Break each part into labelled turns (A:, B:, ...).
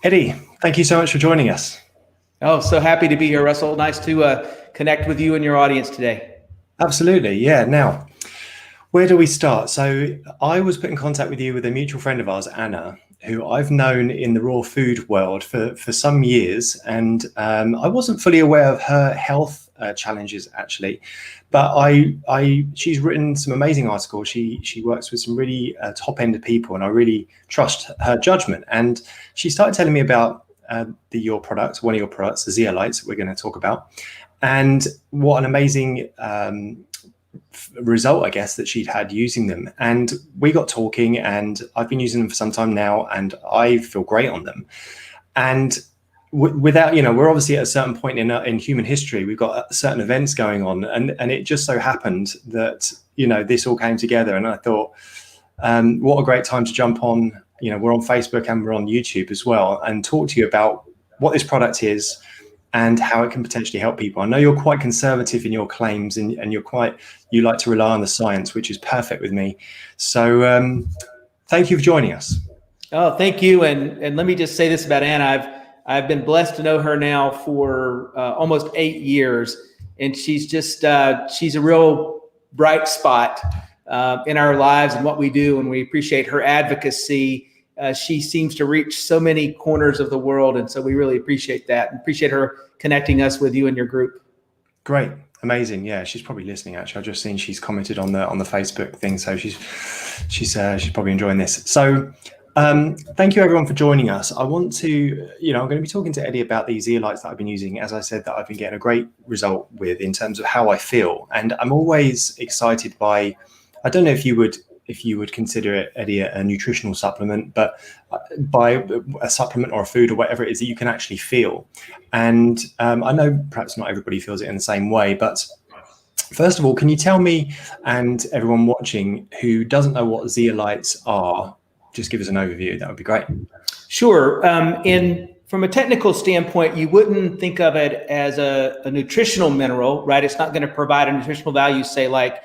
A: Eddie, thank you so much for joining us.
B: Oh, so happy to be here, Russell. Nice to connect with you and your audience today.
A: Absolutely, yeah. Now, where do we start? So I was put in contact with you with a mutual friend of ours, Anna, who I've known in the raw food world for some years. And I wasn't fully aware of her health challenges, actually. But she's written some amazing articles. She works with some really top-end people, and I really trust her judgment. And she started telling me about your product, one of your products, the Zeolites, that we're going to talk about. And what an amazing result, I guess, that she'd had using them. And we got talking, and I've been using them for some time now, and I feel great on them. And without, we're obviously at a certain point in human history, we've got certain events going on, and it just so happened that this all came together. And I thought, what a great time to jump on. We're on Facebook and we're on YouTube as well, and talk to you about what this product is and how it can potentially help people. I know you're quite conservative in your claims, and you like to rely on the science, which is perfect with me. So thank you for joining us.
B: Oh, thank you. And let me just say this about Anna. I've been blessed to know her now for almost 8 years, and she's a real bright spot in our lives and what we do, and we appreciate her advocacy. She seems to reach so many corners of the world, and so we really appreciate that and appreciate her connecting us with you and your group.
A: Great, amazing. Yeah, she's probably listening. Actually, I've just seen she's commented on the Facebook thing, so she's probably enjoying this. So thank you everyone for joining us. I want to, I'm going to be talking to Eddie about these Zeolites that I've been using. As I said, that I've been getting a great result with in terms of how I feel, and I'm always excited by. I don't know if you would consider it, Eddie, a nutritional supplement, but by a supplement or a food or whatever it is that you can actually feel. And I know perhaps not everybody feels it in the same way, but first of all, can you tell me and everyone watching who doesn't know what zeolites are, just give us an overview? That would be great.
B: Sure. From a technical standpoint, you wouldn't think of it as a nutritional mineral, right? It's not going to provide a nutritional value, say like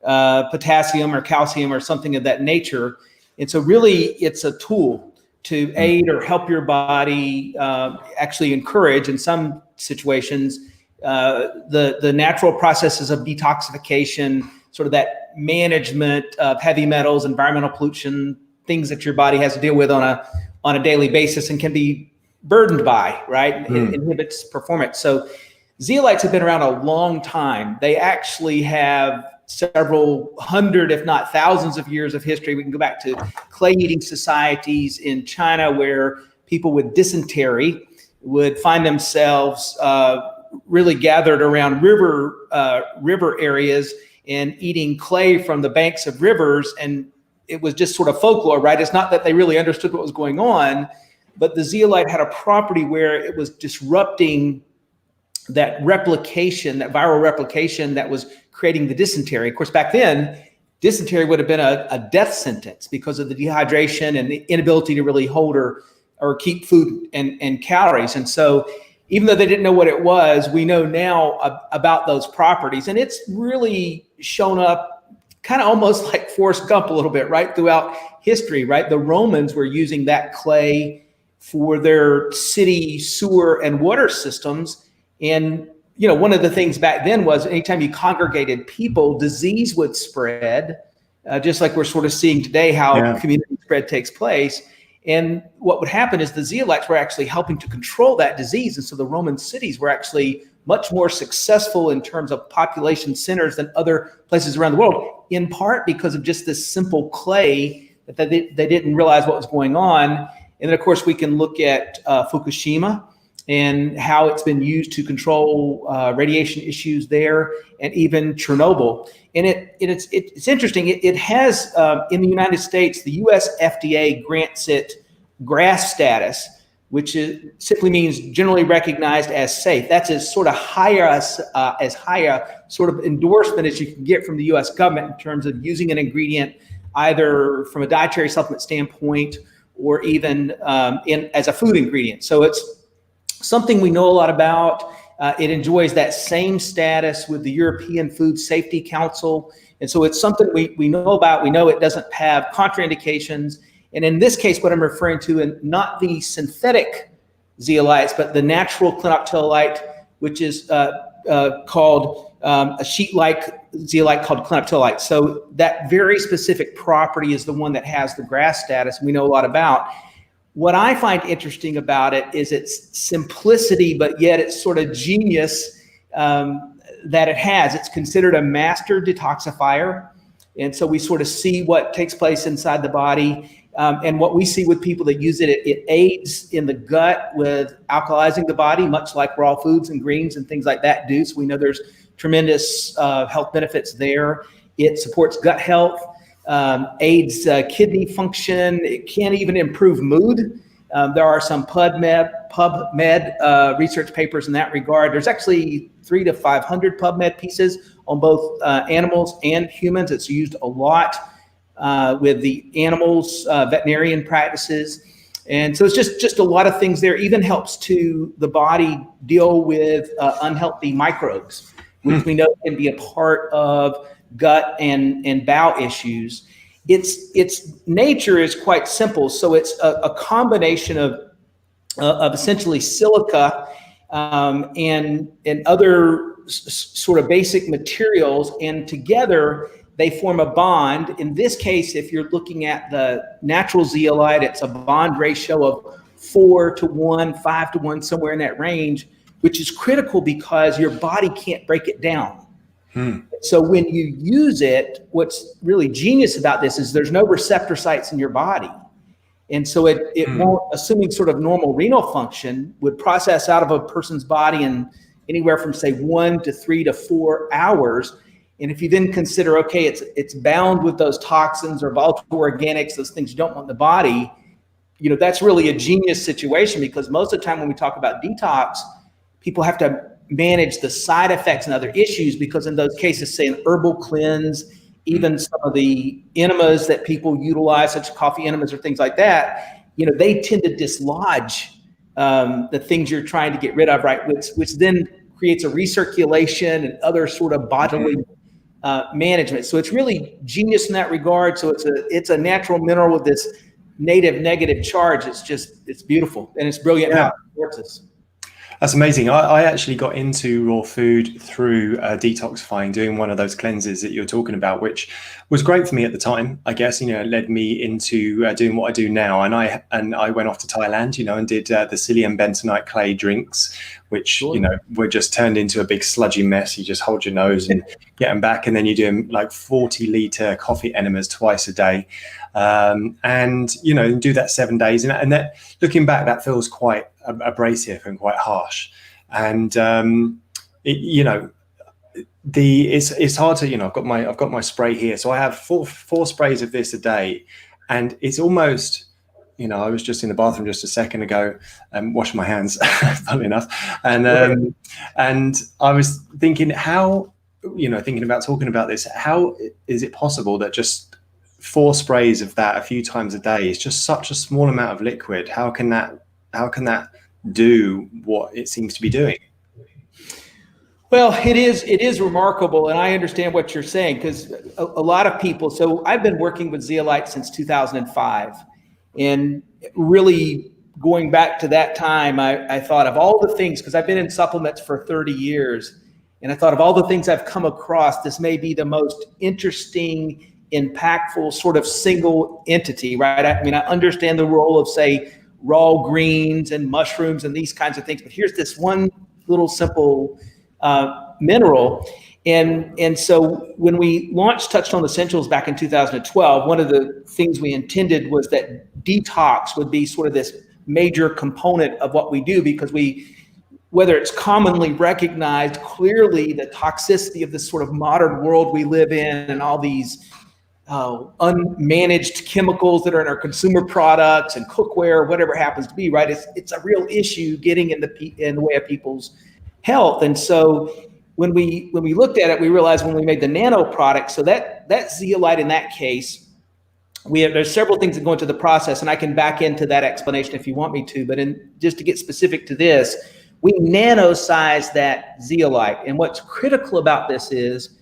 B: potassium or calcium or something of that nature. And so really it's a tool to aid or help your body, actually encourage in some situations, the natural processes of detoxification, sort of that management of heavy metals, environmental pollution, things that your body has to deal with on a daily basis and can be burdened by, right? It inhibits performance. So zeolites have been around a long time. They actually have several hundred, if not thousands of years of history. We can go back to clay-eating societies in China where people with dysentery would find themselves really gathered around river areas and eating clay from the banks of rivers. And it was just sort of folklore, right? It's not that they really understood what was going on, but the zeolite had a property where it was disrupting that replication, that viral replication that was creating the dysentery. Of course, back then, dysentery would have been a death sentence because of the dehydration and the inability to really hold or keep food and calories. And so even though they didn't know what it was, we know now about those properties. And it's really shown up kind of almost like Forrest Gump a little bit, right? Throughout history, right? The Romans were using that clay for their city sewer and water systems. And one of the things back then was anytime you congregated people, disease would spread, just like we're sort of seeing today how community spread takes place. And what would happen is the zeolites were actually helping to control that disease. And so the Roman cities were actually much more successful in terms of population centers than other places around the world, in part because of just this simple clay that they didn't realize what was going on. And then, of course, we can look at Fukushima and how it's been used to control radiation issues there, and even Chernobyl. And it's interesting. It has in the United States, the U.S. FDA grants it GRAS status, which simply means generally recognized as safe. That's as high a sort of endorsement as you can get from the U.S. government in terms of using an ingredient either from a dietary supplement standpoint or even as a food ingredient. So it's something we know a lot about. It enjoys that same status with the European Food Safety Council. And so it's something we know about. We know it doesn't have contraindications. And in this case, what I'm referring to, and not the synthetic zeolites, but the natural clinoctiolite, which is called a sheet-like zeolite called clinoctiolite. So that very specific property is the one that has the GRAS status we know a lot about. What I find interesting about it is its simplicity, but yet its sort of genius that it has. It's considered a master detoxifier. And so we sort of see what takes place inside the body. And what we see with people that use it, it aids in the gut with alkalizing the body, much like raw foods and greens and things like that do. So we know there's tremendous health benefits there. It supports gut health, aids kidney function. It can even improve mood. There are some PubMed research papers in that regard. There's actually 300 to 500 PubMed pieces on both animals and humans. It's used a lot with the animals, veterinarian practices. And so it's just a lot of things there. Even helps to the body deal with unhealthy microbes, which we know can be a part of gut and bowel issues. Its nature is quite simple. So it's a combination of essentially silica and other sort of basic materials, and together they form a bond. In this case, if you're looking at the natural zeolite, it's a bond ratio of 4 to 1, 5 to 1, somewhere in that range, which is critical because your body can't break it down. So when you use it, what's really genius about this is there's no receptor sites in your body. And so it won't, assuming sort of normal renal function, would process out of a person's body in anywhere from, say, 1 to 3 to 4 hours. And if you then consider, okay, it's bound with those toxins or volatile organics, those things you don't want in the body, that's really a genius situation, because most of the time when we talk about detox, people have to manage the side effects and other issues, because in those cases, say an herbal cleanse, even some of the enemas that people utilize, such as coffee enemas or things like that, they tend to dislodge the things you're trying to get rid of, right? Which then creates a recirculation and other sort of bodily management. So it's really genius in that regard. So it's a natural mineral with this native negative charge. It's beautiful, and it's brilliant how it supports us.
A: That's amazing. I actually got into raw food through detoxifying, doing one of those cleanses that you're talking about, which was great for me at the time. I guess, it led me into doing what I do now. And I went off to Thailand, and did the psyllium bentonite clay drinks, which, were just turned into a big sludgy mess. You just hold your nose and get them back. And then you do like 40-liter coffee enemas twice a day. And do that 7 days. And that, looking back, that feels quite abrasive and quite harsh. And it's hard to, I've got my spray here. So I have four sprays of this a day, and it's almost, I was just in the bathroom just a second ago, washing my hands, funnily enough. And I was thinking thinking about talking about this, how is it possible that just 4 sprays of that a few times a day is just such a small amount of liquid? How can that do what it seems to be doing?
B: Well, it is remarkable, and I understand what you're saying, because a lot of people. So I've been working with zeolite since 2005, and really going back to that time, I thought of all the things, because I've been in supplements for 30 years, and I thought of all the things I've come across. This may be the most interesting, impactful sort of single entity, right? I mean, I understand the role of, say, raw greens and mushrooms and these kinds of things, but here's this one little simple mineral. And so when we launched Touchstone Essentials back in 2012, one of the things we intended was that detox would be sort of this major component of what we do, because whether it's commonly recognized, clearly the toxicity of this sort of modern world we live in, and all these unmanaged chemicals that are in our consumer products and cookware, whatever it happens to be, right? It's a real issue getting in the way of people's health. And so when we looked at it, we realized when we made the nano product, so that zeolite in that case, there's several things that go into the process, and I can back into that explanation if you want me to, but just to get specific to this, we nano-size that zeolite. And what's critical about this is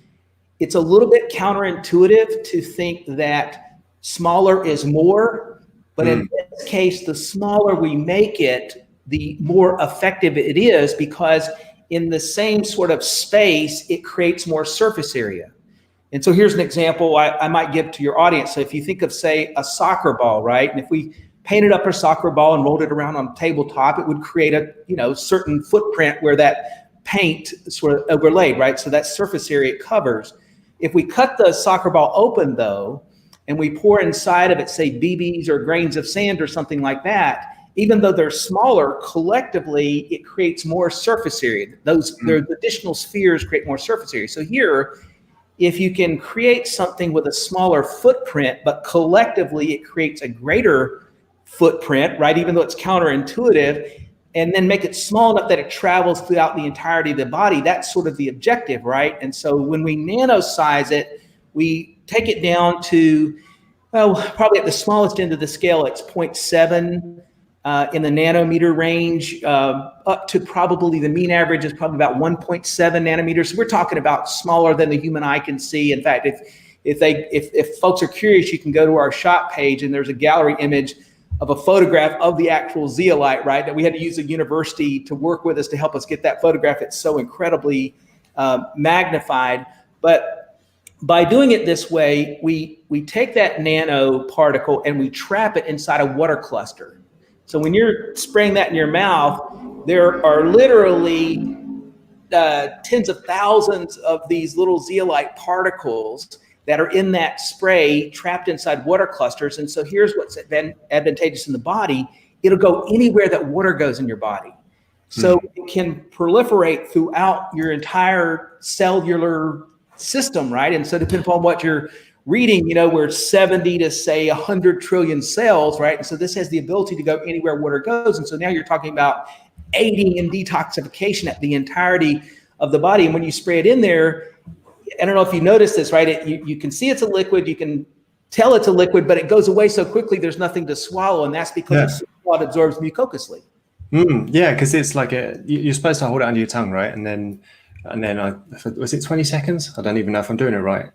B: it's a little bit counterintuitive to think that smaller is more, But in this case, the smaller we make it, the more effective it is, because in the same sort of space, it creates more surface area. And so here's an example I might give to your audience. So if you think of, say, a soccer ball, right? And if we painted up a soccer ball and rolled it around on a tabletop, it would create a certain footprint where that paint sort of overlaid, right? So that surface area it covers. If we cut the soccer ball open, though, and we pour inside of it, say, BBs or grains of sand or something like that, even though they're smaller, collectively, it creates more surface area. Those additional spheres create more surface area. So here, if you can create something with a smaller footprint, but collectively it creates a greater footprint, right? Even though it's counterintuitive, and then make it small enough that it travels throughout the entirety of the body, that's sort of the objective, right? And so when we nanosize it, we take it down to, probably at the smallest end of the scale, it's 0.7 in the nanometer range, up to probably the mean average is probably about 1.7 nanometers. So we're talking about smaller than the human eye can see. In fact, if folks are curious, you can go to our shop page, and there's a gallery image of a photograph of the actual zeolite, right? That we had to use a university to work with us to help us get that photograph. It's so incredibly magnified. But by doing it this way, we take that nanoparticle and we trap it inside a water cluster. So when you're spraying that in your mouth, there are literally tens of thousands of these little zeolite particles that are in that spray trapped inside water clusters. And so here's what's advantageous in the body. It'll go anywhere that water goes in your body. So it can proliferate throughout your entire cellular system, right? And so depending upon what you're reading, we're 70 to say 100 trillion cells, right? And so this has the ability to go anywhere water goes. And so now you're talking about aiding in detoxification at the entirety of the body. And when you spray it in there, I don't know if you noticed this, right? You can see it's a liquid, you can tell it's a liquid, but it goes away so quickly there's nothing to swallow, and that's because it absorbs mucosally.
A: Yeah, because it's like you're supposed to hold it under your tongue, right? And then was it 20 seconds? I don't even know if I'm doing it right.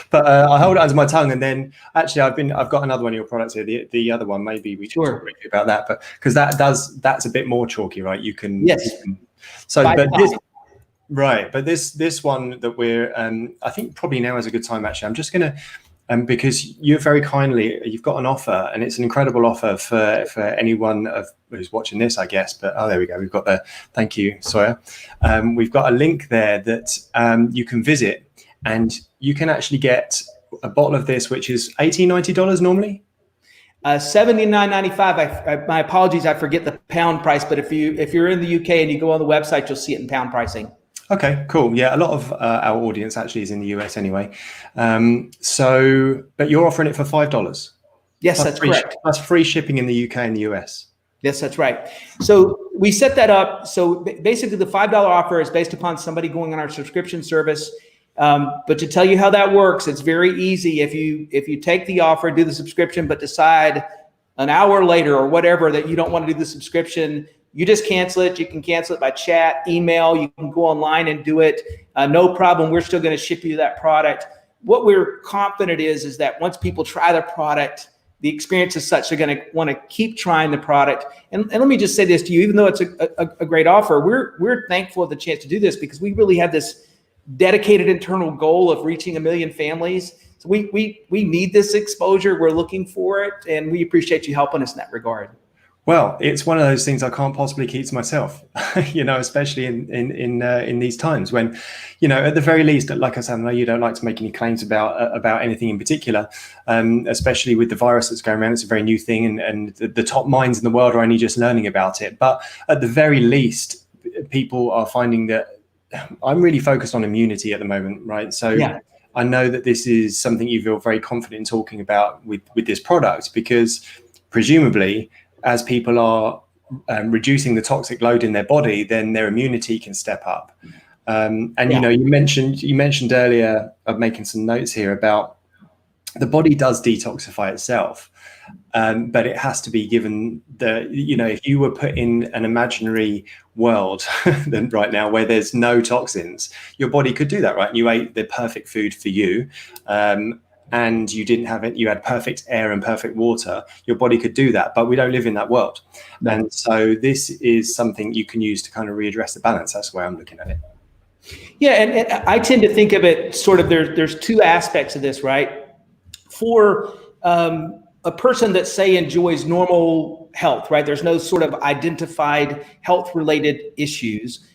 A: But I hold it under my tongue, and then actually I've got another one of your products here. The other one, maybe we should talk briefly about that, but because that's a bit more chalky, right? You can but this one that we're I think probably now is a good time. Actually, I'm just gonna because you've got an offer, and it's an incredible offer for anyone who's watching this, I guess. But there we go. We've got thank you, Sawyer. We've got a link there that you can visit, and you can actually get a bottle of this, which is $90 normally. $79.95. My apologies, I forget the pound price. But if you're in the UK and you go on the website, you'll see it in pound pricing. Okay, cool. Yeah, a lot of our audience actually is in the US anyway. But you're offering it for $5.
B: Yes, that's correct.
A: That's free shipping in the UK and the US.
B: Yes, that's right. So we set that up. So basically the $5 offer is based upon somebody going on our subscription service. But to tell you how that works, it's very easy. If you take the offer, do the subscription, but decide an hour later or whatever that you don't want to do the subscription, you just cancel it. You can cancel it by chat, email. You can go online and do it. No problem. We're still going to ship you that product. What we're confident is that once people try the product, the experience is such they're going to want to keep trying the product. And let me just say this to you, even though it's a great offer, we're thankful for the chance to do this because we really have this dedicated internal goal of reaching 1 million families. So we need this exposure. We're looking for it, and we appreciate you helping us in that regard.
A: Well, it's one of those things I can't possibly keep to myself, especially in these times when, at the very least, like I said, I know you don't like to make any claims about anything in particular, especially with the virus that's going around. It's a very new thing, and the top minds in the world are only just learning about it. But at the very least, people are finding that I'm really focused on immunity at the moment, right? So yeah. I know that this is something you feel very confident in talking about with this product, because presumably, as people are reducing the toxic load in their body, then their immunity can step up. You mentioned earlier, I'm making some notes here about the body does detoxify itself, but it has to be given if you were put in an imaginary world then right now where there's no toxins, your body could do that, right? And you ate the perfect food for you. and you didn't have it, you had perfect air and perfect water, your body could do that. But we don't live in that world.
B: No.
A: And so this is something you can use to kind of readdress the balance. That's the way I'm looking at it.
B: Yeah, and I tend to think of it sort of, there's two aspects of this, right? For a person that, say, enjoys normal health, right? There's no sort of identified health-related issues.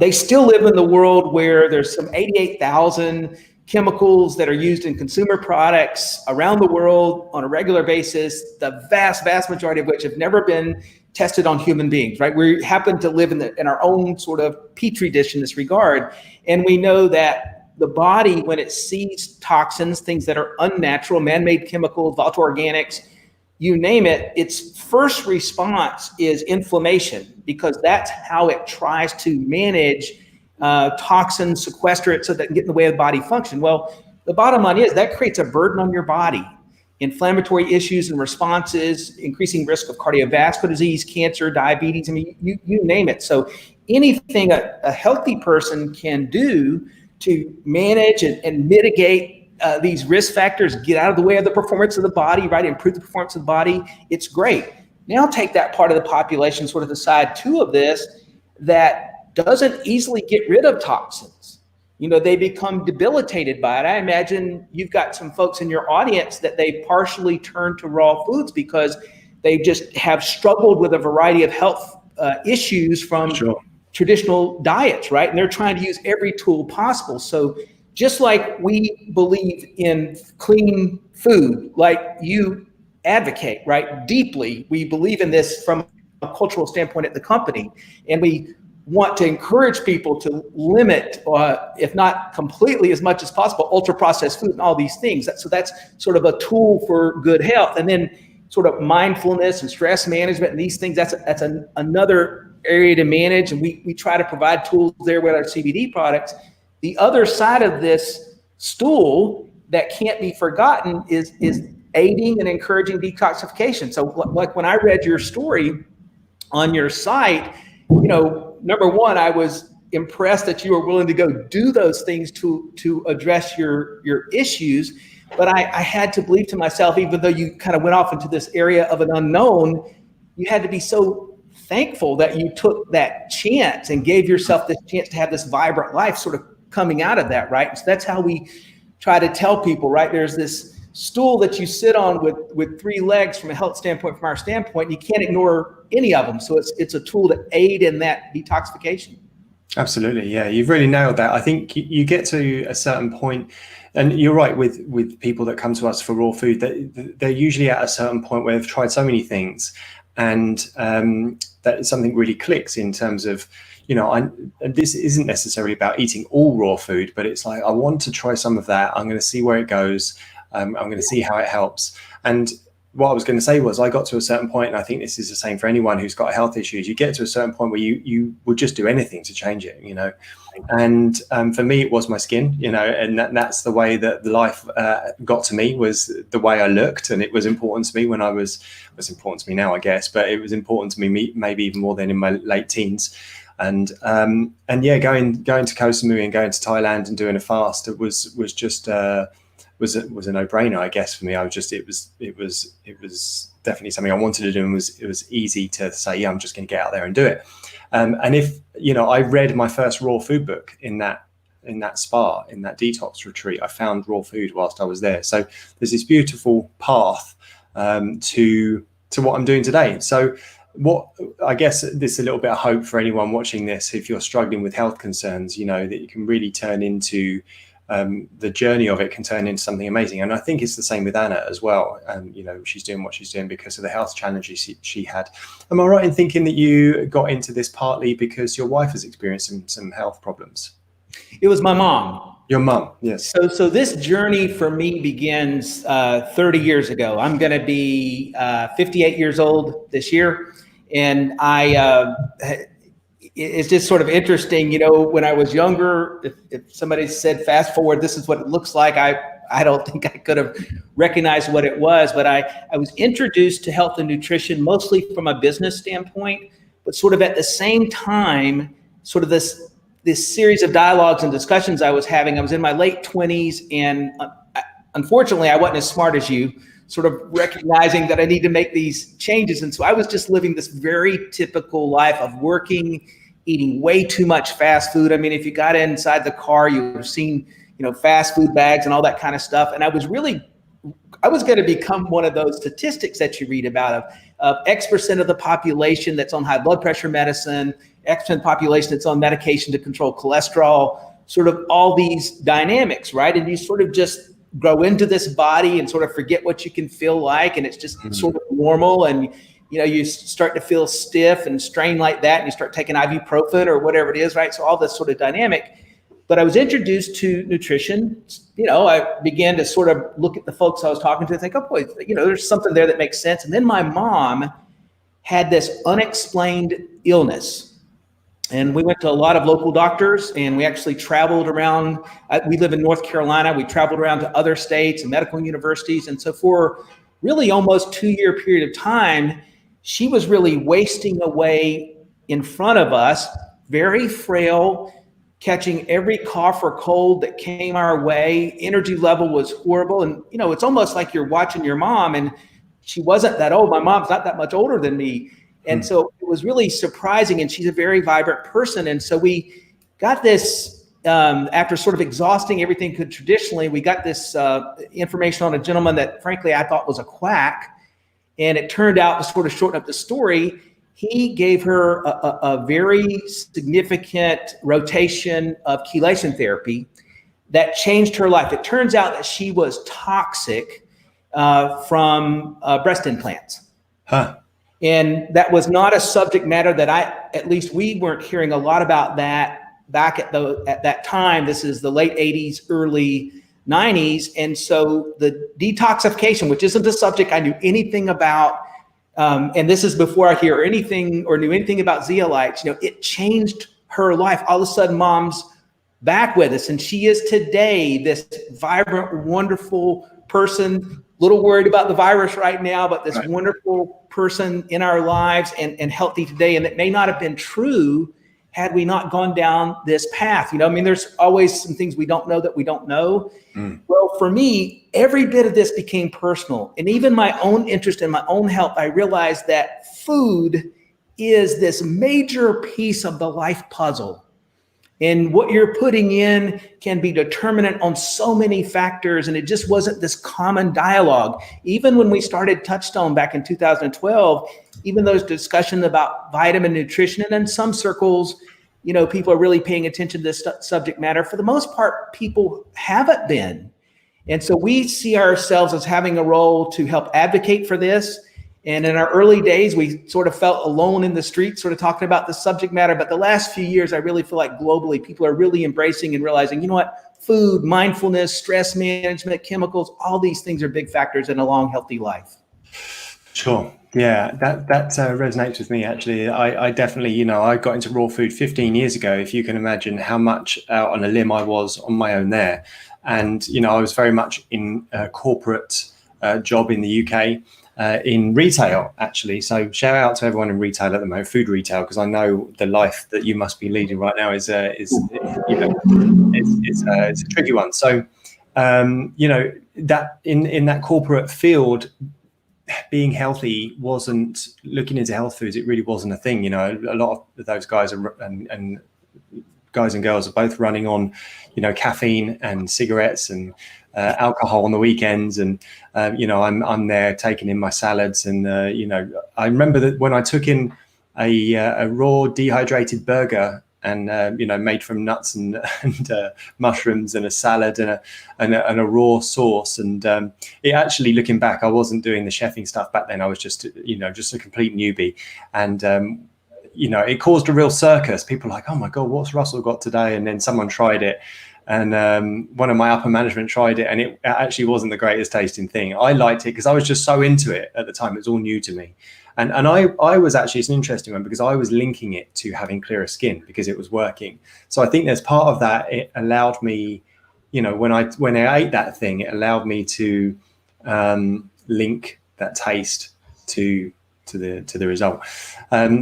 B: They still live in the world where there's some 88,000 chemicals that are used in consumer products around the world on a regular basis, the vast majority of which have never been tested on human beings, right? We happen to live in our own sort of petri dish in this regard. And we know that the body, when it sees toxins, things that are unnatural, man-made chemicals, volatile organics, you name it, its first response is inflammation, because that's how it tries to manage toxins, sequester it so that it can get in the way of body function. Well, the bottom line is that creates a burden on your body. Inflammatory issues and responses, increasing risk of cardiovascular disease, cancer, diabetes, I mean, you name it. So anything a healthy person can do to manage and mitigate these risk factors, get out of the way of the performance of the body, right? Improve the performance of the body, it's great. Now take that part of the population, sort of the side two of this, that doesn't easily get rid of toxins. You know, they become debilitated by it. I imagine you've got some folks in your audience that they partially turn to raw foods because they just have struggled with a variety of health issues from traditional diets, right? And they're trying to use every tool possible. So just like we believe in clean food, like you advocate, right, deeply, we believe in this from a cultural standpoint at the company, and we want to encourage people to limit, if not completely as much as possible, ultra-processed food and all these things. So that's sort of a tool for good health. And then sort of mindfulness and stress management and these things, that's another area to manage. And we try to provide tools there with our CBD products. The other side of this stool that can't be forgotten is aiding and encouraging detoxification. So like when I read your story on your site, you know, number one, I was impressed that you were willing to go do those things to address your issues. But I had to believe to myself, even though you kind of went off into this area of an unknown, you had to be so thankful that you took that chance and gave yourself this chance to have this vibrant life sort of coming out of that, right? So that's how we try to tell people, right? There's this stool that you sit on with three legs from a health standpoint, from our standpoint, and you can't ignore any of them. So it's a tool to aid in that detoxification.
A: Absolutely. Yeah, you've really nailed that. I think you get to a certain point, and you're right with people that come to us for raw food, they're usually at a certain point where they've tried so many things, and that something really clicks in terms of, you know, this isn't necessarily about eating all raw food, but it's like, I want to try some of that. I'm going to see where it goes. I'm going to see how it helps. And what I was going to say was, I got to a certain point, and I think this is the same for anyone who's got health issues. You get to a certain point where you would just do anything to change it, you know. And for me, it was my skin, you know, and that's the way that the life got to me, was the way I looked. And it was important to me when it was important to me now, I guess, but it was important to me maybe even more than in my late teens. And yeah, going to Koh Samui and going to Thailand and doing a fast, it was just was a no-brainer, I guess, for me. It was definitely something I wanted to do, and it was easy to say, yeah, I'm just going to get out there and do it. And if, you know, I read my first raw food book in that spa, in that detox retreat. I found raw food whilst I was there. So there's this beautiful path to what I'm doing today. So what, I guess this is a little bit of hope for anyone watching this, if you're struggling with health concerns, you know, that you can really turn into the journey of it can turn into something amazing. And I think it's the same with Anna as well. You know, she's doing what she's doing because of the health challenges she had. Am I right in thinking that you got into this partly because your wife was experiencing some health problems?
B: It was my mom.
A: Your mom, yes.
B: So this journey for me begins 30 years ago. I'm going to be 58 years old this year. And it's just sort of interesting, you know, when I was younger, if somebody said, fast forward, this is what it looks like, I don't think I could have recognized what it was, but I was introduced to health and nutrition mostly from a business standpoint, but sort of at the same time, sort of this series of dialogues and discussions I was having. I was in my late 20s, and unfortunately, I wasn't as smart as you, sort of recognizing that I need to make these changes. And so I was just living this very typical life of working, eating way too much fast food. I mean, if you got inside the car, you would have seen, fast food bags and all that kind of stuff. And I was going to become one of those statistics that you read about of X% of the population that's on high blood pressure medicine, X% of the population that's on medication to control cholesterol, sort of all these dynamics, right? And you sort of just grow into this body and sort of forget what you can feel like. And it's just sort of normal. And, you start to feel stiff and strain like that. And you start taking ibuprofen or whatever it is, right? So all this sort of dynamic. But I was introduced to nutrition. I began to sort of look at the folks I was talking to and think, oh boy, there's something there that makes sense. And then my mom had this unexplained illness. And we went to a lot of local doctors, and we actually traveled around. We live in North Carolina. We traveled around to other states and medical universities. And so for really almost 2-year period of time, she was really wasting away in front of us, very frail, catching every cough or cold that came our way. Energy level was horrible. And, it's almost like you're watching your mom, and she wasn't that old. My mom's not that much older than me. And so it was really surprising, and she's a very vibrant person. And so we got this, after sort of exhausting everything traditionally, we got this information on a gentleman that frankly I thought was a quack. And it turned out, to sort of shorten up the story, he gave her a very significant rotation of chelation therapy that changed her life. It turns out that she was toxic from breast implants.
A: Huh.
B: And that was not a subject matter that at least we weren't hearing a lot about that back at that time. This is the late 80s, early 90s. And so the detoxification, which isn't a subject I knew anything about, and this is before I knew anything about zeolites, it changed her life. All of a sudden, mom's back with us, and she is today this vibrant, wonderful person. Little worried about the virus right now, but this wonderful person in our lives and healthy today. And it may not have been true had we not gone down this path. There's always some things we don't know that we don't know. Well, for me, every bit of this became personal. And even my own interest in my own health, I realized that food is this major piece of the life puzzle. And what you're putting in can be determinant on so many factors. And it just wasn't this common dialogue. Even when we started Touchstone back in 2012, even those discussions about vitamin nutrition, and in some circles, people are really paying attention to this subject matter. For the most part, people haven't been. And so we see ourselves as having a role to help advocate for this. And in our early days, we sort of felt alone in the street, sort of talking about the subject matter. But the last few years, I really feel like globally, people are really embracing and realizing, food, mindfulness, stress management, chemicals, all these things are big factors in a long, healthy life.
A: Sure. Yeah, that resonates with me, actually. I definitely, I got into raw food 15 years ago, if you can imagine how much out on a limb I was on my own there. And, I was very much in a corporate job in the UK. In retail, actually. So shout out to everyone in retail at the moment, food retail, because I know the life that you must be leading right now is it's a tricky one. So, that in that corporate field, being healthy wasn't, looking into health foods, it really wasn't a thing. A lot of those guys and guys and girls are both running on, caffeine and cigarettes and alcohol on the weekends, and I'm there taking in my salads, and I remember that when I took in a raw dehydrated burger and made from nuts and mushrooms and a salad and a raw sauce, and it actually, looking back, I wasn't doing the chefing stuff back then. I was just a complete newbie, and it caused a real circus. People were like, oh my God, what's Russell got today? And then someone tried it. And one of my upper management tried it, and it actually wasn't the greatest tasting thing. I liked it because I was just so into it at the time. It was all new to me. And I was actually, it's an interesting one because I was linking it to having clearer skin because it was working. So I think there's part of that. It allowed me, when I ate that thing, it allowed me to link that taste to the result.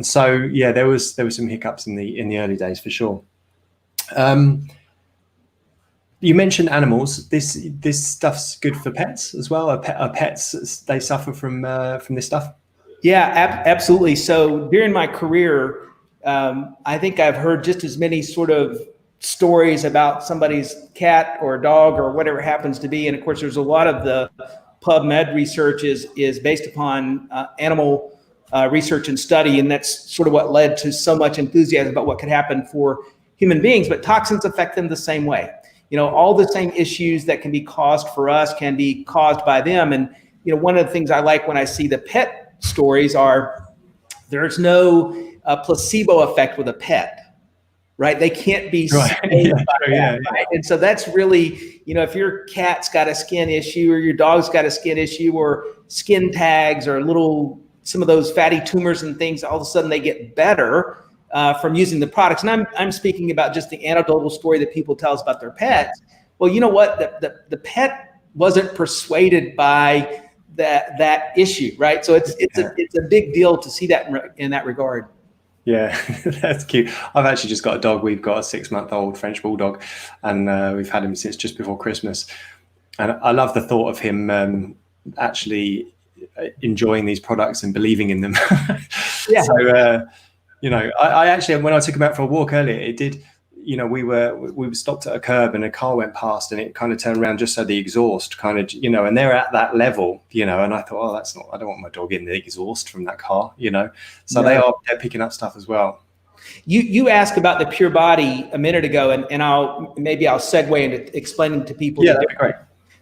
A: So yeah, there was some hiccups in the early days for sure. You mentioned animals. This stuff's good for pets as well. Are pets, they suffer from this stuff?
B: Yeah, absolutely. So during my career, I think I've heard just as many sort of stories about somebody's cat or dog or whatever it happens to be. And of course, there's a lot of the PubMed research is based upon animal research and study. And that's sort of what led to so much enthusiasm about what could happen for human beings. But toxins affect them the same way. All the same issues that can be caused for us can be caused by them. And, one of the things I like when I see the pet stories are there's no placebo effect with a pet, right? They can't be
A: right.
B: Right? And so that's really, if your cat's got a skin issue or your dog's got a skin issue or skin tags or some of those fatty tumors and things, all of a sudden they get better from using the products. And I'm speaking about just the anecdotal story that people tell us about their pets. Well, you know what? The pet wasn't persuaded by that issue, right? So it's a big deal to see that in that regard.
A: Yeah, that's cute. I've actually just got a dog. We've got a 6-month-old French bulldog, and we've had him since just before Christmas. And I love the thought of him actually enjoying these products and believing in them.
B: Yeah.
A: So, I actually, when I took him out for a walk earlier, it did. We were stopped at a curb and a car went past and it kind of turned around just so the exhaust kind of, and they're at that level, and I thought, I don't want my dog in the exhaust from that car, so
B: Right.
A: they're picking up stuff as well.
B: You asked about the Pure Body a minute ago, and I'll segue into explaining to people.
A: Yeah, that'd be great.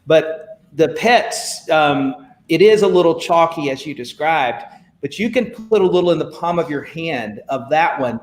B: But the pets, it is a little chalky as you described, but you can put a little in the palm of your hand of that one.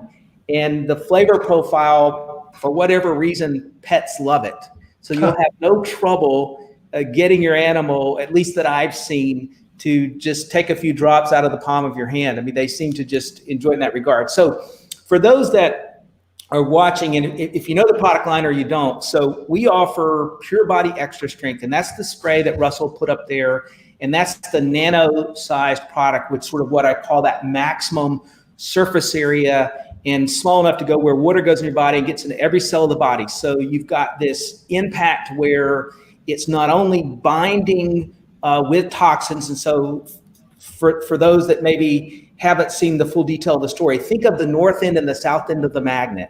B: And the flavor profile, for whatever reason, pets love it. So you'll have no trouble getting your animal, at least that I've seen, to just take a few drops out of the palm of your hand. I mean, they seem to just enjoy it in that regard. So for those that are watching, and if you know the product line or you don't, so we offer Pure Body Extra Strength, and that's the spray that Russell put up there. And that's the nano-sized product, which sort of what I call that maximum surface area and small enough to go where water goes in your body and gets into every cell of the body. So you've got this impact where it's not only binding with toxins. And so for those that maybe haven't seen the full detail of the story, think of the north end and the south end of the magnet.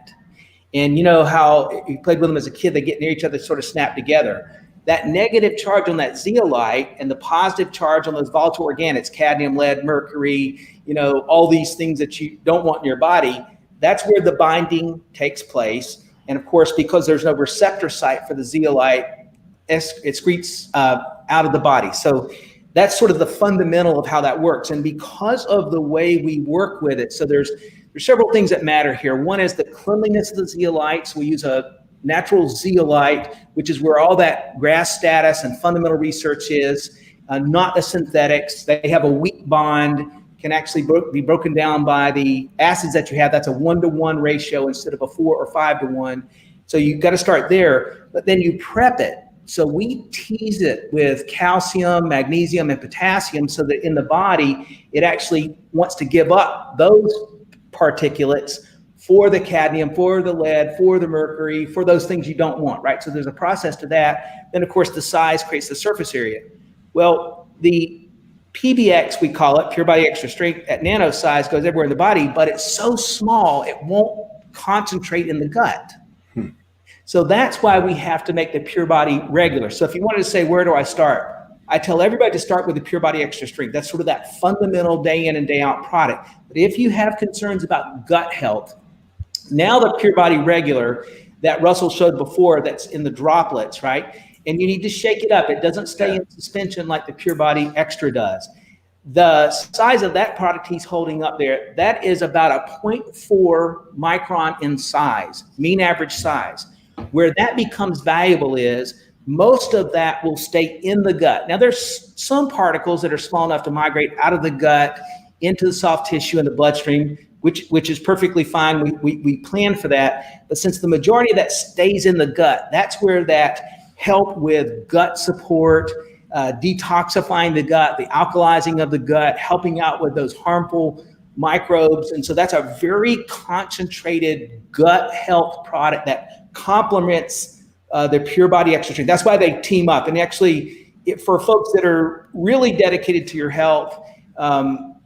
B: And you know how you played with them as a kid, they get near each other, sort of snap together. That negative charge on that zeolite and the positive charge on those volatile organics, cadmium, lead, mercury, all these things that you don't want in your body, that's where the binding takes place. And of course, because there's no receptor site for the zeolite, it excretes out of the body. So that's sort of the fundamental of how that works. And because of the way we work with it, so there's several things that matter here. One is the cleanliness of the zeolites. We use a natural zeolite, which is where all that grass status and fundamental research is, not the synthetics. They have a weak bond, can actually be broken down by the acids that you have. That's a 1-to-1 ratio instead of a 4 or 5-to-1. So you've got to start there, but then you prep it. So we tease it with calcium, magnesium, and potassium so that in the body, it actually wants to give up those particulates for the cadmium, for the lead, for the mercury, for those things you don't want, right? So there's a process to that. Then, of course, the size creates the surface area. Well, the PBX, we call it, Pure Body Extra Strength, at nano size goes everywhere in the body, but it's so small, it won't concentrate in the gut. So that's why we have to make the Pure Body regular. So if you wanted to say, where do I start? I tell everybody to start with the Pure Body Extra Strength. That's sort of that fundamental day in and day out product. But if you have concerns about gut health, now the Pure Body regular that Russell showed before, that's in the droplets, right? And you need to shake it up. It doesn't stay in suspension like the Pure Body Extra does. The size of that product he's holding up there, that is about a 0.4 micron in size, mean average size. Where that becomes valuable is most of that will stay in the gut. Now there's some particles that are small enough to migrate out of the gut into the soft tissue in the bloodstream, which is perfectly fine. We plan for that. But since the majority of that stays in the gut, that's where that help with gut support, detoxifying the gut, the alkalizing of the gut, helping out with those harmful microbes. And so that's a very concentrated gut health product that complements the Pure Body Extra Strength. That's why they team up. And actually, for folks that are really dedicated to your health,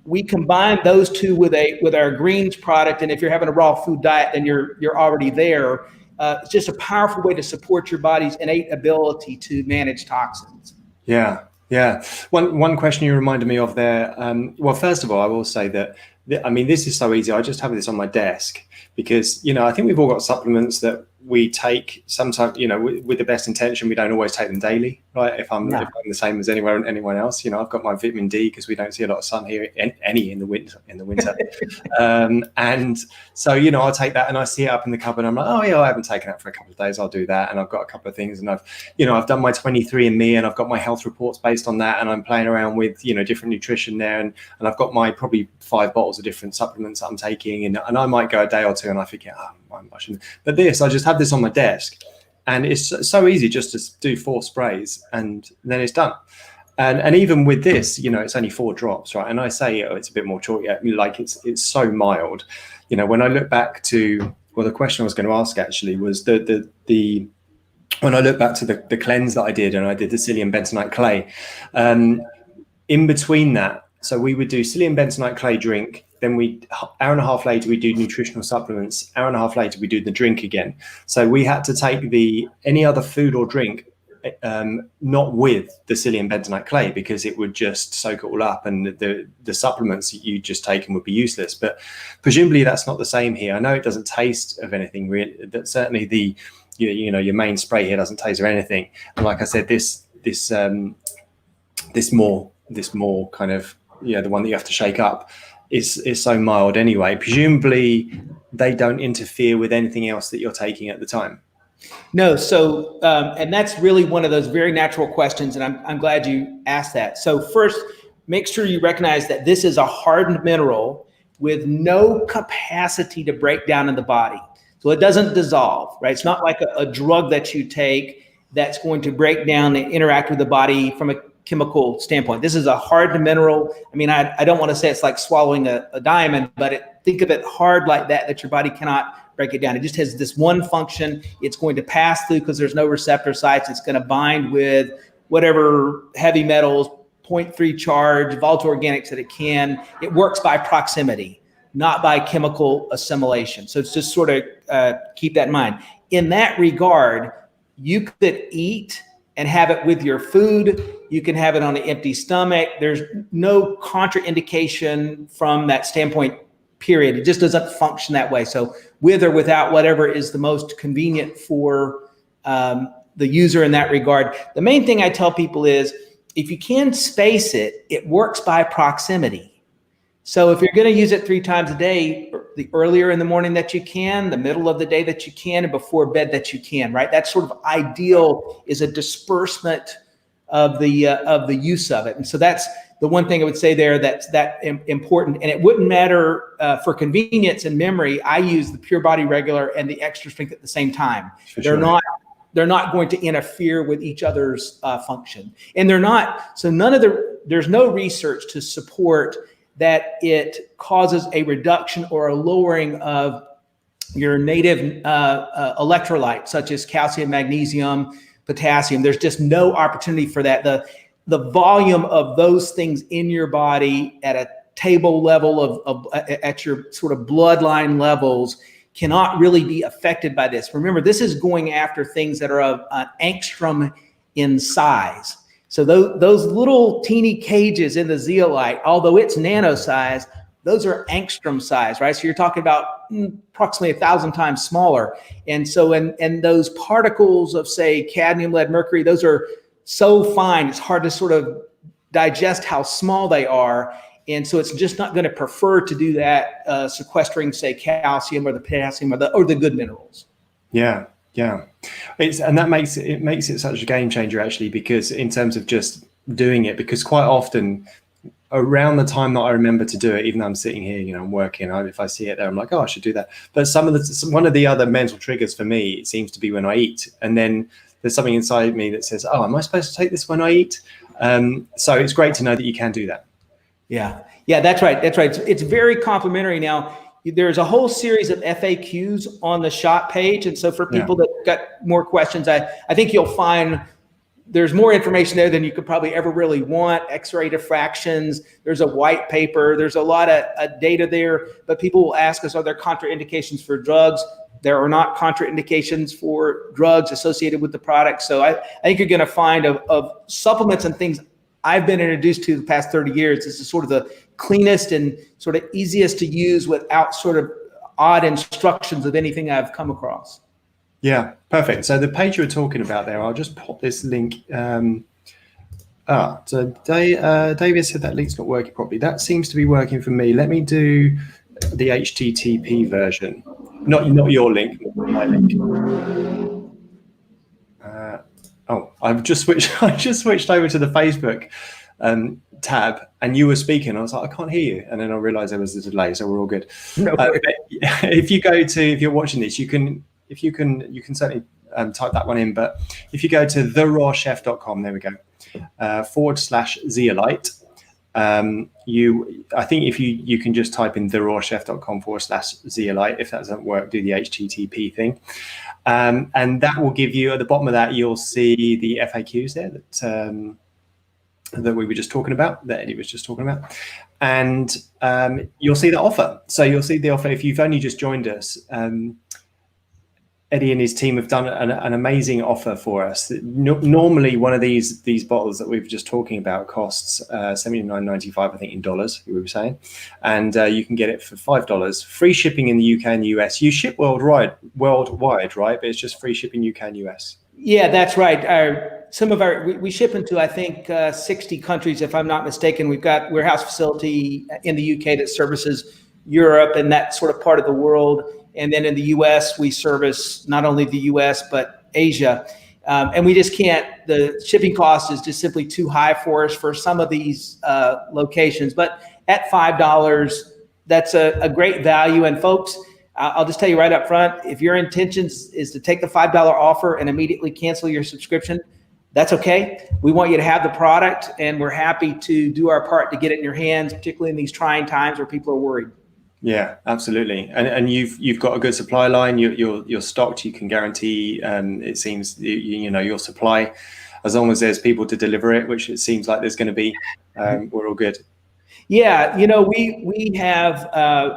B: we combine those two with our greens product. And if you're having a raw food diet, then you're already there. It's just a powerful way to support your body's innate ability to manage toxins.
A: Yeah. Yeah. One question you reminded me of there. Well, first of all, I will say that, I mean, this is so easy. I just have this on my desk because, I think we've all got supplements that we take sometimes, with the best intention. We don't always take them daily, right? If I'm the same as anyone else, I've got my vitamin D because we don't see a lot of sun here, any in the winter. And so, I'll take that and I see it up in the cupboard. And I'm like, oh yeah, I haven't taken that for a couple of days. I'll do that. And I've got a couple of things, and I've done my 23andMe, and I've got my health reports based on that. And I'm playing around with, different nutrition there. And I've got my probably 5 bottles of different supplements that I'm taking. And I might go a day or two and I forget, I shouldn't. But I just have this on my desk, and it's so easy just to do 4 sprays and then it's done. And even with this, it's only 4 drops, right? And I say it's a bit more chalky, like it's so mild. When I look back to, well, the question I was going to ask actually was when I look back to the cleanse that I did, and I did the psyllium bentonite clay, in between that, so we would do psyllium bentonite clay drink, then hour and a half later we do nutritional supplements, hour and a half later we do the drink again. So we had to take any other food or drink not with the psyllium bentonite clay, because it would just soak it all up, and the supplements that you just taken would be useless. But presumably that's not the same here. I know it doesn't taste of anything really. That certainly your main spray here doesn't taste of anything. And like I said, this more kind of, the one that you have to shake up is so mild anyway. Presumably they don't interfere with anything else that you're taking at the time.
B: No. So, and that's really one of those very natural questions. And I'm glad you asked that. So first, make sure you recognize that this is a hardened mineral with no capacity to break down in the body. So it doesn't dissolve, right? It's not like a drug that you take that's going to break down and interact with the body from a chemical standpoint. This is a hard mineral. I mean, I don't want to say it's like swallowing a diamond, but think of it hard like that your body cannot break it down. It just has this one function. It's going to pass through because there's no receptor sites. It's going to bind with whatever heavy metals, 0.3 charge, volatile organics that it can. It works by proximity, not by chemical assimilation. So it's just sort of keep that in mind. In that regard, you could eat and have it with your food. You can have it on an empty stomach. There's no contraindication from that standpoint, period. It just doesn't function that way. So with or without, whatever is the most convenient for the user in that regard. The main thing I tell people is, if you can space it, it works by proximity. So if you're going to use it 3 times a day, the earlier in the morning that you can, the middle of the day that you can, and before bed that you can, right? That's sort of ideal, is a disbursement of the use of it. And so that's the one thing I would say there that's important. And it wouldn't matter for convenience and memory. I use the Pure Body Regular and the Extra Strength at the same time. They're not going to interfere with each other's function. And there's no research to support that it causes a reduction or a lowering of your native electrolytes, such as calcium, magnesium, potassium. There's just no opportunity for that. The volume of those things in your body at a table level at your sort of bloodline levels cannot really be affected by this. Remember, this is going after things that are of an angstrom in size. So those little teeny cages in the zeolite, although it's nano size, those are angstrom size, right? So you're talking about approximately 1,000 times smaller. And so, and those particles of, say, cadmium, lead, mercury, those are so fine, it's hard to sort of digest how small they are. And so it's just not going to prefer to do that, sequestering, say, calcium or the potassium or the good minerals.
A: Yeah. Yeah, that makes it such a game changer, actually, because in terms of just doing it, because quite often around the time that I remember to do it, even though I'm sitting here, I'm working, if I see it there, I'm like, oh, I should do that. But one of the other mental triggers for me, it seems to be when I eat, and then there's something inside me that says, oh, am I supposed to take this when I eat? So it's great to know that you can do that.
B: Yeah, that's right. It's very complimentary. Now, there's a whole series of FAQs on the shop page. And so for people that got more questions, I think you'll find there's more information there than you could probably ever really want. X-ray diffractions, there's a white paper, there's a lot of data there, but people will ask us, are there contraindications for drugs? There are not contraindications for drugs associated with the product. So I think you're going to find of supplements and things I've been introduced to the past 30 years, this is sort of the cleanest and sort of easiest to use without sort of odd instructions of anything I've come across.
A: Yeah, perfect. So the page you were talking about there, I'll just pop this link. So David said that link's not working properly. That seems to be working for me. Let me do the HTTP version. Not your link, my link. I've just switched. I just switched over to the Facebook tab, and you were speaking. I was like, I can't hear you, and then I realised there was a delay, so we're all good.
B: No
A: if you're watching this, you can certainly type that one in. But if you go to therawchef.com, there we go, /Zeolite. I think if you can just type in therawchef.com /Zeolite. If that doesn't work, do the HTTP thing. And that will give you, at the bottom of that, you'll see the FAQs there that we were just talking about, that Eddie was just talking about. And you'll see the offer. So you'll see the offer if you've only just joined us. Eddie and his team have done an amazing offer for us. Normally, one of these bottles that we were just talking about costs $79.95, I think, in dollars, we were saying, and you can get it for $5. Free shipping in the UK and the US. You ship worldwide, right? But it's just free shipping UK and US. Yeah,
B: that's right. We ship into, I think, 60 countries, if I'm not mistaken. We've got warehouse facility in the UK that services Europe and that sort of part of the world. And then in the US, we service not only the US, but Asia. And we just can't, the shipping cost is just simply too high for us for some of these locations. But at $5, that's a great value. And folks, I'll just tell you right up front, if your intentions is to take the $5 offer and immediately cancel your subscription, that's okay. We want you to have the product, and we're happy to do our part to get it in your hands, particularly in these trying times where people are worried.
A: Yeah, absolutely. And you've got a good supply line. You're stocked. You can guarantee, it seems, your supply, as long as there's people to deliver it, which it seems like there's going to be. We're all good.
B: Yeah, we have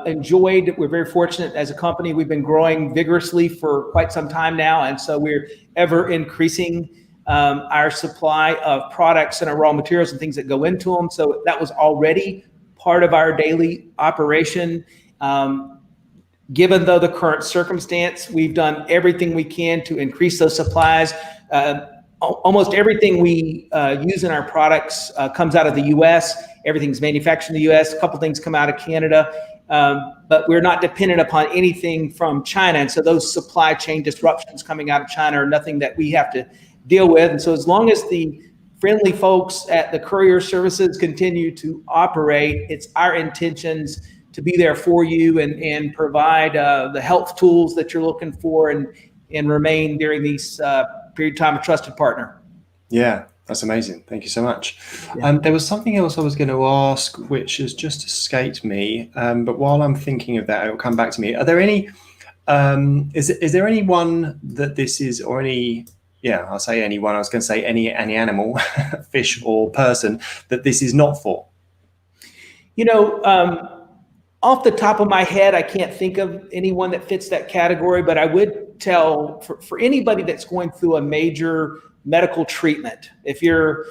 B: enjoyed. We're very fortunate as a company. We've been growing vigorously for quite some time now, and so we're ever increasing our supply of products and our raw materials and things that go into them. So that was already part of our daily operation. Given though the current circumstance, we've done everything we can to increase those supplies. Almost everything we use in our products comes out of the US. Everything's manufactured in the US. A couple things come out of Canada, but we're not dependent upon anything from China. And so those supply chain disruptions coming out of China are nothing that we have to deal with. And so as long as the friendly folks at the courier services continue to operate, it's our intentions to be there for you and provide the health tools that you're looking for and remain during these period of time a trusted partner.
A: Yeah, that's amazing. Thank you so much.
B: Yeah.
A: There was something else I was going to ask, which has just escaped me. But while I'm thinking of that, it will come back to me. Are there any, is there anyone that this is, or any, yeah, I'll say anyone. I was going to say any animal, fish or person that this is not for.
B: Off the top of my head, I can't think of anyone that fits that category, but I would tell for anybody that's going through a major medical treatment, if you're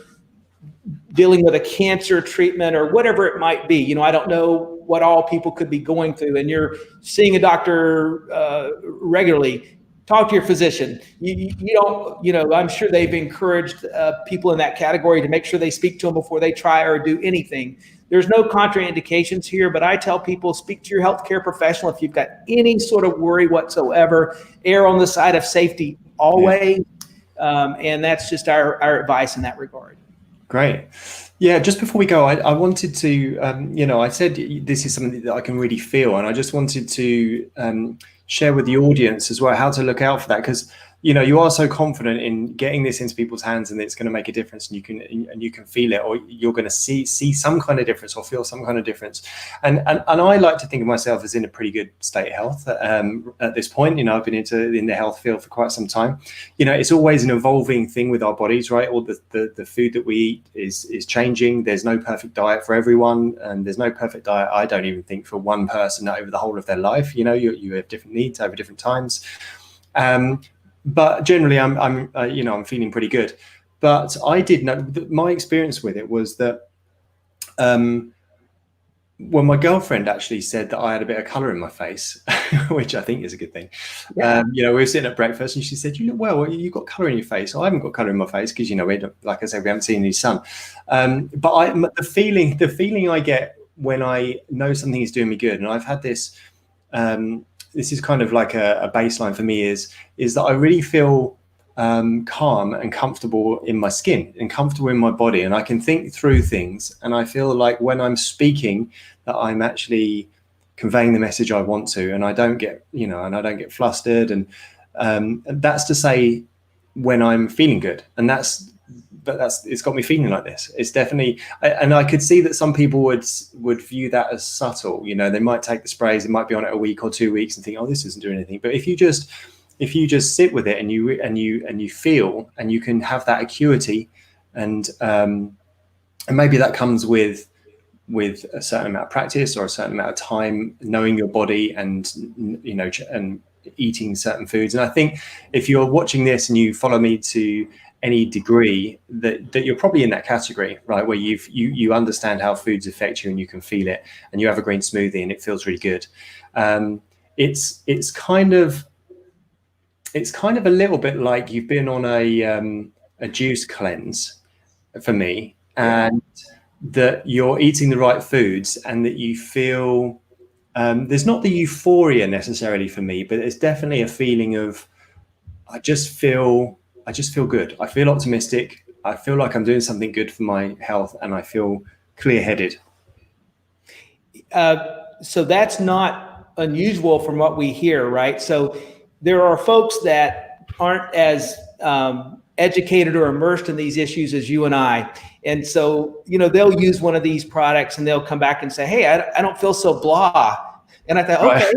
B: dealing with a cancer treatment or whatever it might be, I don't know what all people could be going through, and you're seeing a doctor regularly. Talk to your physician. I'm sure they've encouraged people in that category to make sure they speak to them before they try or do anything. There's no contraindications here, but I tell people, speak to your healthcare professional. If you've got any sort of worry whatsoever, err on the side of safety always. And that's just our advice in that regard.
A: Great. Yeah, just before we go, I wanted to, I said this is something that I can really feel, and I just wanted to share with the audience as well how to look out for that, because you are so confident in getting this into people's hands, and it's going to make a difference, and you can feel it, or you're going to see some kind of difference or feel some kind of difference. And I like to think of myself as in a pretty good state of health at this point. I've been in the health field for quite some time. It's always an evolving thing with our bodies, right? All the food that we eat is changing. There's no perfect diet for everyone, and there's no perfect diet, I don't even think, for one person over the whole of their life. You have different needs over different times. But generally, I'm feeling pretty good. But I did know that my experience with it was that when my girlfriend actually said that I had a bit of colour in my face, which I think is a good thing. Yeah. We were sitting at breakfast, and she said, "You look well. You've got colour in your face." I haven't got colour in my face because like I said, we haven't seen any sun. But the feeling I get when I know something is doing me good, and I've had this. This is kind of like a baseline for me, is that I really feel calm and comfortable in my skin and comfortable in my body, and I can think through things, and I feel like when I'm speaking that I'm actually conveying the message I want to, and I don't get flustered, and that's to say when I'm feeling good, and it's got me feeling like this. It's definitely, and I could see that some people would view that as subtle. They might take the sprays, it might be on it a week or 2 weeks and think, oh, this isn't doing anything. But if you just sit with it and you feel, and you can have that acuity, and maybe that comes with a certain amount of practice or a certain amount of time, knowing your body, and and eating certain foods. And I think if you're watching this and you follow me to any degree, that you're probably in that category, right, where you understand how foods affect you, and you can feel it, and you have a green smoothie and it feels really good. It's kind of a little bit like you've been on a juice cleanse for me, and that you're eating the right foods, and that you feel there's not the euphoria necessarily for me, but it's definitely a feeling of I just feel good. I feel optimistic. I feel like I'm doing something good for my health, and I feel clear-headed.
B: So that's not unusual from what we hear, right? So there are folks that aren't as educated or immersed in these issues as you and I. And so, they'll use one of these products and they'll come back and say, hey, I don't feel so blah. And I thought, okay,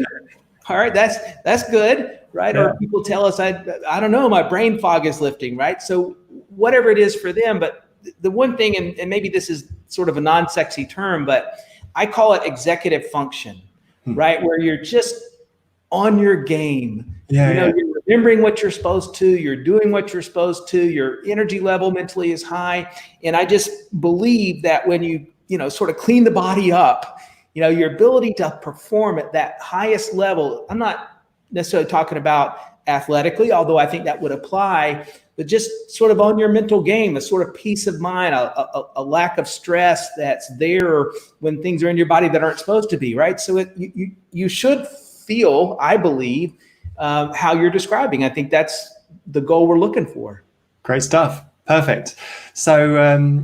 B: all right, that's good, right? Yeah. Or people tell us, I don't know, my brain fog is lifting, right? So whatever it is for them. But the one thing, and maybe this is sort of a non-sexy term, but I call it executive function, right? Where you're just on your game. You're remembering what you're supposed to, you're doing what you're supposed to, your energy level mentally is high. And I just believe that when you sort of clean the body up, your ability to perform at that highest level, I'm not necessarily talking about athletically, although I think that would apply, but just sort of on your mental game, a sort of peace of mind, a lack of stress that's there when things are in your body that aren't supposed to be, right? So you should feel, I believe, how you're describing. I think that's the goal we're looking for.
A: Great stuff. Perfect. So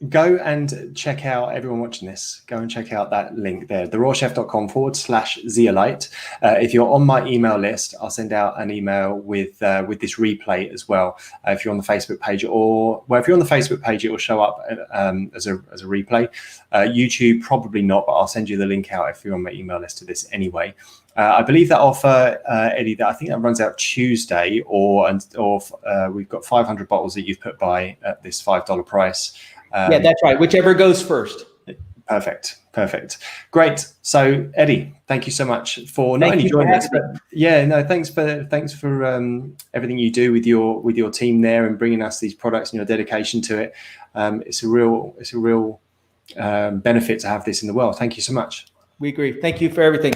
A: go and check out, everyone watching this, go and check out that link there, therawchef.com/zeolite. If you're on my email list, I'll send out an email with this replay as well. If you're on the Facebook page, if you're on the Facebook page, it will show up as a replay. YouTube, probably not, but I'll send you the link out if you're on my email list to this anyway. I believe that offer, Eddie, that I think that runs out Tuesday, or we've got 500 bottles that you've put by at this $5 price.
B: Yeah, that's right. Whichever goes first.
A: Perfect. Great. So, Eddie, thank you so much for not only joining us, but thanks for everything you do with your team there and bringing us these products and your dedication to it. It's a real benefit to have this in the world. Thank you so much.
B: We agree. Thank you for everything.